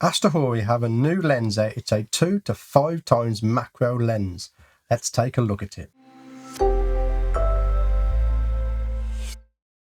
AstrHori have a new lens out. It's a 2 to 5 times macro lens. Let's take a look at it.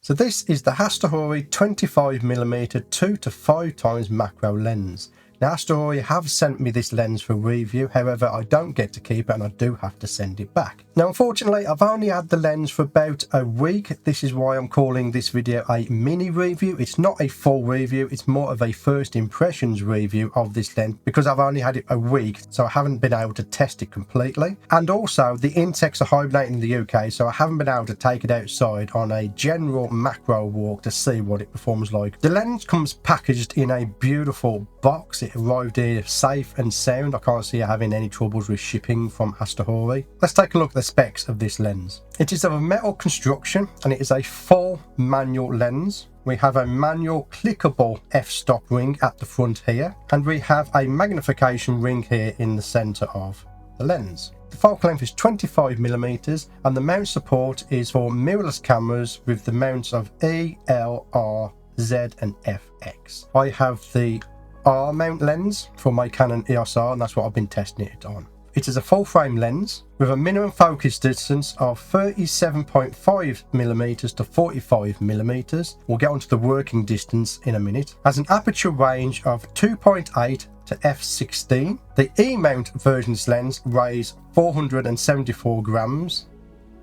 So this is the AstrHori 25mm 2 to 5 times macro lens. Now AstrHori have sent me this lens for review, however I don't get to keep it and I do have to send it back. Now unfortunately I've only had the lens for about a week. This is why I'm calling this video a mini review. It's not a full review, it's more of a first impressions review of this lens because I've only had it a week, so I haven't been able to test it completely. And also the insects are hibernating in the UK, so I haven't been able to take it outside on a general macro walk to see what it performs like. The lens comes packaged in a beautiful box. It arrived here safe and sound. I can't see it having any troubles with shipping from AstrHori. Let's take a look at the specs of this lens. It is of a metal construction and it is a full manual lens. We have a manual clickable f-stop ring at the front here, and we have a magnification ring here in the center of the lens. The focal length is 25mm and the mount support is for mirrorless cameras with the mounts of E, L, R, Z and FX. I have the R mount lens for my Canon EOS R, and that's what I've been testing it on. It is a full frame lens with a minimum focus distance of 37.5mm to 45mm. We'll get onto the working distance in a minute. Has an aperture range of 2.8 to f16. The E mount version of this lens weighs 474 grams.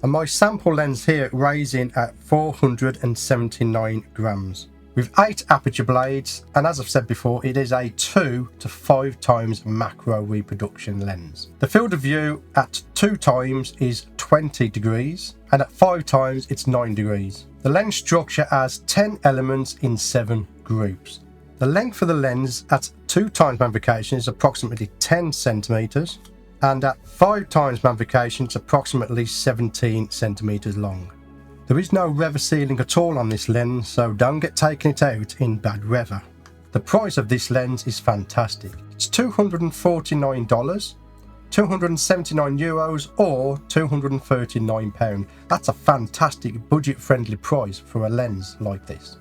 And my sample lens here weighs in at 479 grams. With 8 aperture blades, and as I've said before, it is a 2 to 5 times macro reproduction lens. The field of view at 2 times is 20 degrees, and at 5 times it's 9 degrees. The lens structure has 10 elements in 7 groups. The length of the lens at 2 times magnification is approximately 10 centimeters, and at 5 times magnification it's approximately 17 centimeters long. There is no weather sealing at all on this lens, so don't get taking it out in bad weather. The price of this lens is fantastic. It's $249, €279 or £239. That's a fantastic budget friendly price for a lens like this.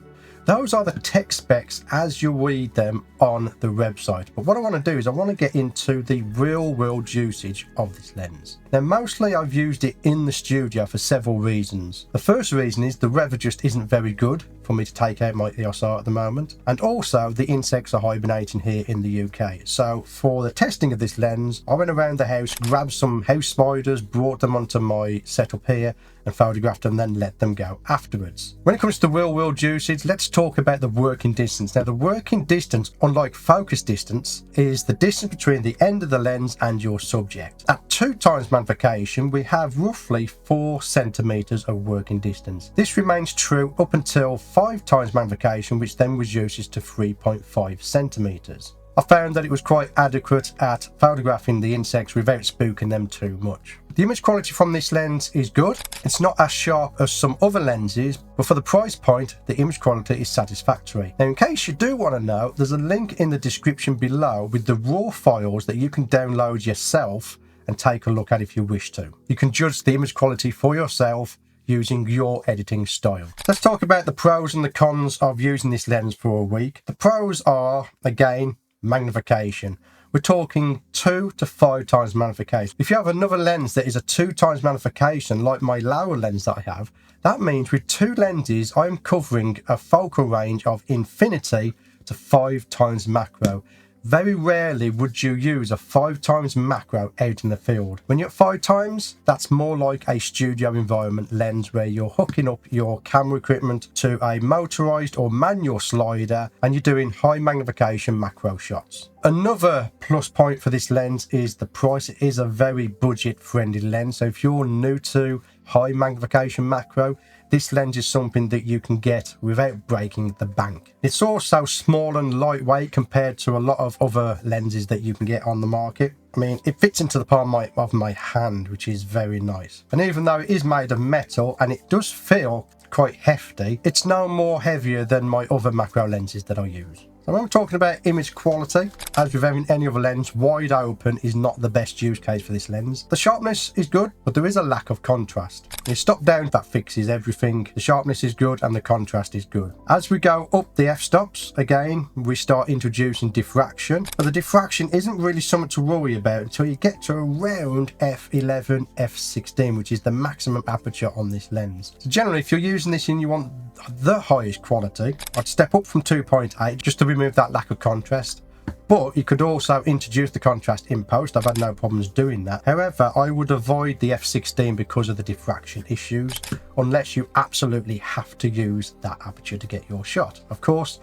Those are the tech specs as you read them on the website. But what I want to do is I want to get into the real world usage of this lens. Now mostly I've used it in the studio for several reasons. The first reason is the weather just isn't very good for me to take out my EOS R at the moment, and also the insects are hibernating here in the UK. So for the testing of this lens, I went around the house, grabbed some house spiders, brought them onto my setup here and photographed them, then let them go afterwards. When it comes to real world usage, let's talk about the working distance. Now the working distance, unlike focus distance, is the distance between the end of the lens and your subject. At 2 times magnification, we have roughly 4 centimeters of working distance. This remains true up until 5 times magnification, which then reduces to 3.5 centimeters. I found that it was quite adequate at photographing the insects without spooking them too much. The image quality from this lens is good. It's not as sharp as some other lenses, but for the price point, the image quality is satisfactory. Now, in case you do want to know, there's a link in the description below with the raw files that you can download yourself and take a look at if you wish to. You can judge the image quality for yourself using your editing style. Let's talk about the pros and the cons of using this lens for a week. The pros are, again, magnification. We're talking 2 to 5 times magnification. If you have another lens that is a 2 times magnification, like my lower lens that I have, that means with 2 lenses, I'm covering a focal range of infinity to 5 times macro. Very rarely would you use a 5 times macro out in the field. When you're at 5 times, that's more like a studio environment lens where you're hooking up your camera equipment to a motorized or manual slider and you're doing high magnification macro shots. Another plus point for this lens is the price. It is a very budget friendly lens, so if you're new to high magnification macro, this lens is something that you can get without breaking the bank. It's also small and lightweight compared to a lot of other lenses that you can get on the market. I mean, it fits into the palm of my hand, which is very nice. And even though it is made of metal and it does feel quite hefty, it's no more heavier than my other macro lenses that I use. So when we're talking about image quality, as with any other lens, wide open is not the best use case for this lens. The sharpness is good, but there is a lack of contrast. You stop down, that fixes everything. The sharpness is good and the contrast is good. As we go up the f-stops, again, we start introducing diffraction. But the diffraction isn't really something to worry about until you get to around f11, f16, which is the maximum aperture on this lens. So generally, if you're using this and you want the highest quality, I'd step up from 2.8 just to remove that lack of contrast. But you could also introduce the contrast in post. I've had no problems doing that. However, I would avoid the f16 because of the diffraction issues, unless you absolutely have to use that aperture to get your shot. Of course,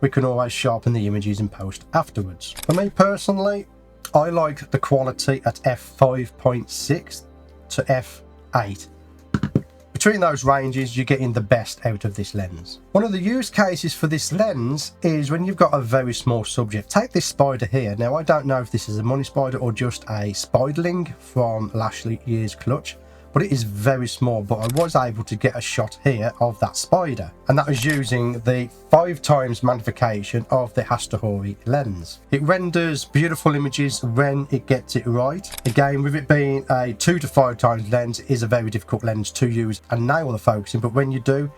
we can always sharpen the images in post afterwards. For me personally, I like the quality at f5.6 to f8. Between those ranges, you're getting the best out of this lens. One of the use cases for this lens is when you've got a very small subject. Take this spider here. Now, I don't know if this is a money spider or just a spiderling from last year's clutch, but it is very small. But I was able to get a shot here of that spider, and that was using the 5x magnification of the AstrHori lens. It renders beautiful images when it gets it right. Again, with it being a 2 to 5 times lens, it is a very difficult lens to use and nail the focusing, but when you do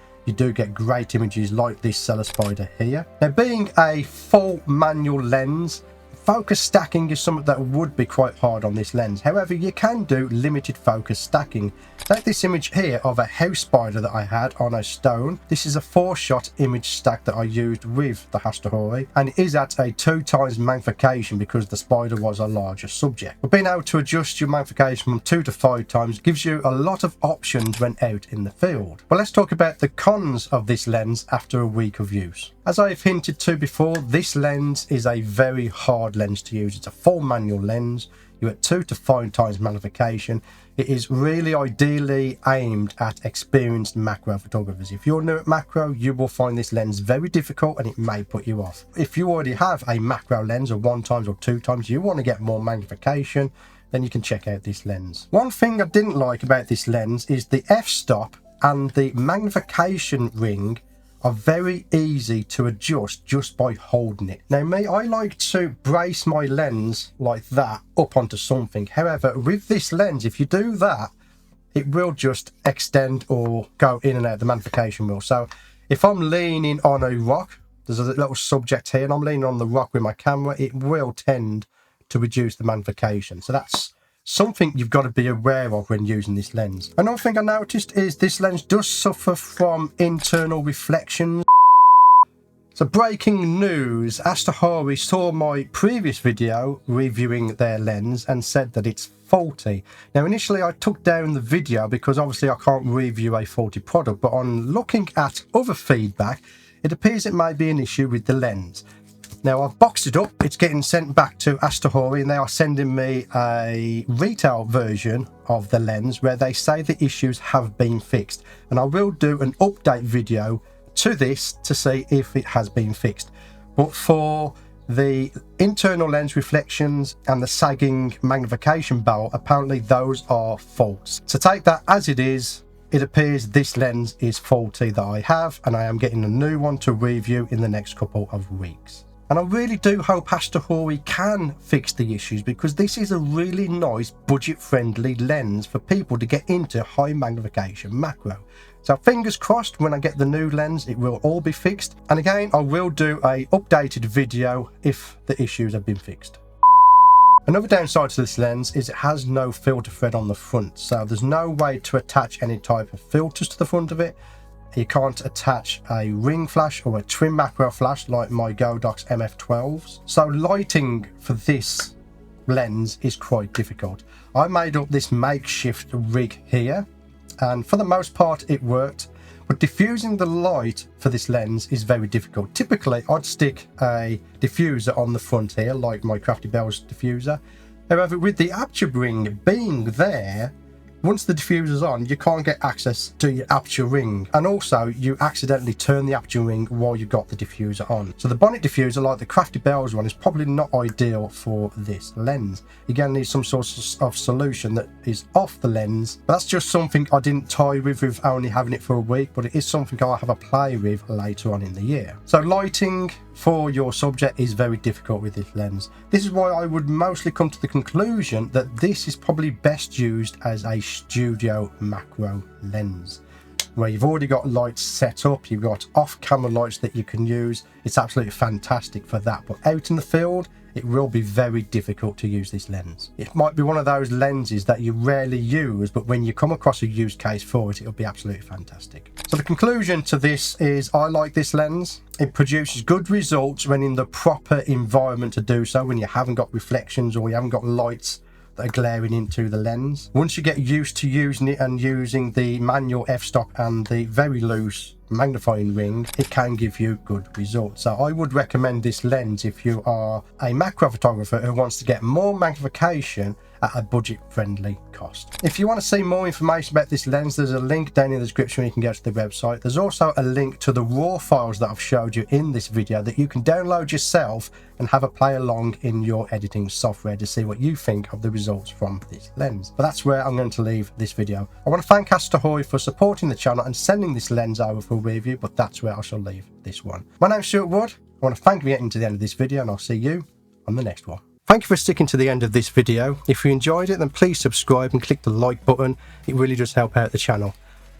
get great images like this seller spider here. Now, being a full manual lens, focus stacking is something that would be quite hard on this lens. However, you can do limited focus stacking. Take this image here of a house spider that I had on a stone. This is a 4-shot image stack that I used with the AstrHori, and it is at a 2x magnification because the spider was a larger subject. But being able to adjust your magnification from 2 to 5 times gives you a lot of options when out in the field. Well, let's talk about the cons of this lens after a week of use. As I've hinted to before, this lens is a very hard lens to use. It's a full manual lens. You're at 2 to 5 times magnification. It is really ideally aimed at experienced macro photographers. If you're new at macro, you will find this lens very difficult and it may put you off. If you already have a macro lens of 1x or 2x, you want to get more magnification, then you can check out this lens. One thing I didn't like about this lens is the f-stop and the magnification ring are very easy to adjust just by holding it. Now me, I like to brace my lens like that up onto something. However, with this lens, if you do that, it will just extend or go in and out the magnification wheel. So if I'm leaning on a rock, there's a little subject here and I'm leaning on the rock with my camera, it will tend to reduce the magnification. So that's something you've got to be aware of when using this lens. Another thing I noticed is this lens does suffer from internal reflections. So breaking news, AstrHori saw my previous video reviewing their lens and said that it's faulty. Now initially I took down the video because obviously I can't review a faulty product, but on looking at other feedback, it appears it might be an issue with the lens. Now I've boxed it up, it's getting sent back to AstrHori and they are sending me a retail version of the lens where they say the issues have been fixed. And I will do an update video to this to see if it has been fixed. But for the internal lens reflections and the sagging magnification barrel, apparently those are faults. So take that as it is. It appears this lens is faulty that I have, and I am getting a new one to review in the next couple of weeks. And I really do hope AstrHori can fix the issues because this is a really nice budget-friendly lens for people to get into high magnification macro. So fingers crossed when I get the new lens it will all be fixed. And again, I will do a updated video if the issues have been fixed. Another downside to this lens is it has no filter thread on the front. So there's no way to attach any type of filters to the front of it. You can't attach a ring flash or a twin macro flash like my Godox MF12s. So lighting for this lens is quite difficult. I made up this makeshift rig here and for the most part it worked, but diffusing the light for this lens is very difficult. Typically I'd stick a diffuser on the front here like my Crafty Bells diffuser. However, with the aperture ring being there, once the diffuser's on, you can't get access to your aperture ring. And also, you accidentally turn the aperture ring while you've got the diffuser on. So the bonnet diffuser, like the Crafty Bells one, is probably not ideal for this lens. You're going to need some sort of solution that is off the lens. But that's just something I didn't toy with only having it for a week, but it is something I'll have a play with later on in the year. So lighting for your subject is very difficult with this lens. This is why I would mostly come to the conclusion that this is probably best used as a studio macro lens, where you've already got lights set up, you've got off-camera lights that you can use. It's absolutely fantastic for that, but out in the field it will be very difficult to use this lens. It might be one of those lenses that you rarely use, but when you come across a use case for it, it'll be absolutely fantastic. So the conclusion to this is I like this lens. It produces good results when in the proper environment to do so, when you haven't got reflections or you haven't got lights that are glaring into the lens. Once you get used to using it and using the manual f-stop and the very loose magnifying ring, it can give you good results. So I would recommend this lens if you are a macro photographer who wants to get more magnification at a budget friendly cost. If you want to see more information about this lens, there's a link down in the description where you can go to the website. There's also a link to the raw files that I've showed you in this video that you can download yourself and have a play along in your editing software to see what you think of the results from this lens. But that's where I'm going to leave this video. I want to thank AstrHori for supporting the channel and sending this lens over for review, but that's where I shall leave this one. My name's Stewart Wood. I want to thank you for getting to the end of this video, and I'll see you on the next one. Thank you for sticking to the end of this video. If you enjoyed it, then please subscribe and click the like button. It really does help out the channel.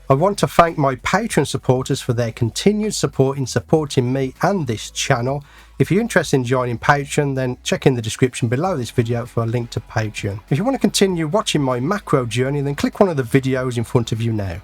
I want to thank my Patreon supporters for their continued support in supporting me and this channel. If you're interested in joining Patreon, then check in the description below this video for a link to Patreon. If you want to continue watching my macro journey, then click one of the videos in front of you now.